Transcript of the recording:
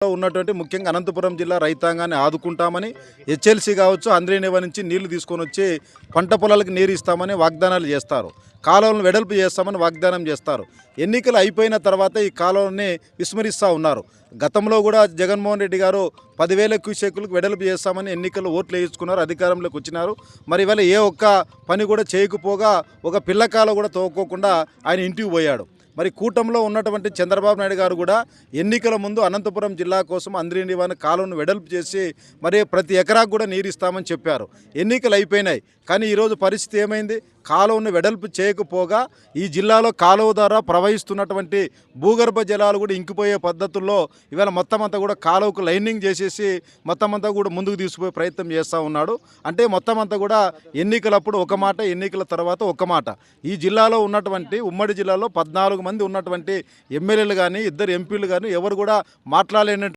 ఉన్నటువంటి ముఖ్యంగా అనంతపురం జిల్లా రైతాంగాన్ని ఆదుకుంటామని హెచ్ఎల్సీ కావచ్చు అంద్రేనివా నుంచి నీళ్లు తీసుకొని వచ్చి పంట పొలాలకు నీరు ఇస్తామని వాగ్దానాలు చేస్తారు. కాలువలను వెడల్పు చేస్తామని వాగ్దానం చేస్తారు. ఎన్నికలు అయిపోయిన తర్వాత ఈ కాలువలని విస్మరిస్తూ ఉన్నారు. గతంలో కూడా జగన్మోహన్ రెడ్డి గారు 10,000 క్యూసెక్కులకు వెడల్పు చేస్తామని ఎన్నికల్లో ఓట్లు వేయించుకున్నారు, అధికారంలోకి వచ్చినారు. మరి ఇవాళ ఏ ఒక్క పని కూడా చేయకపోగా ఒక పిల్లకాల కూడా తోక్కోకుండా ఆయన ఇంటికి పోయాడు. మరి కూటమిలో ఉన్నటువంటి చంద్రబాబు నాయుడు గారు కూడా ఎన్నికల ముందు అనంతపురం జిల్లా కోసం అంద్రేనివాని కాలువను వెడల్పు చేసి మరి ప్రతి ఎకరాకు కూడా నీరు ఇస్తామని చెప్పారు. ఎన్నికలు అయిపోయినాయి, కానీ ఈరోజు పరిస్థితి ఏమైంది? కాలువను వెడల్పు చేయకపోగా ఈ జిల్లాలో కాలువ ద్వారా ప్రవహిస్తున్నటువంటి భూగర్భ జలాలు కూడా ఇంకిపోయే పద్ధతుల్లో ఇవాళ మొత్తం అంతా కూడా కాలువకు లైనింగ్ చేసేసి మొత్తం అంతా కూడా ముందుకు తీసుకుపోయే ప్రయత్నం చేస్తూ ఉన్నాడు. అంటే మొత్తం అంతా కూడా ఎన్నికలప్పుడు ఒక మాట, ఎన్నికల తర్వాత ఒక మాట. ఈ జిల్లాలో ఉన్నటువంటి ఉమ్మడి జిల్లాలో 14 మంది ఉన్నటువంటి ఎమ్మెల్యేలు కానీ 2 ఎంపీలు కానీ ఎవరు కూడా మాట్లాడలేనటువంటి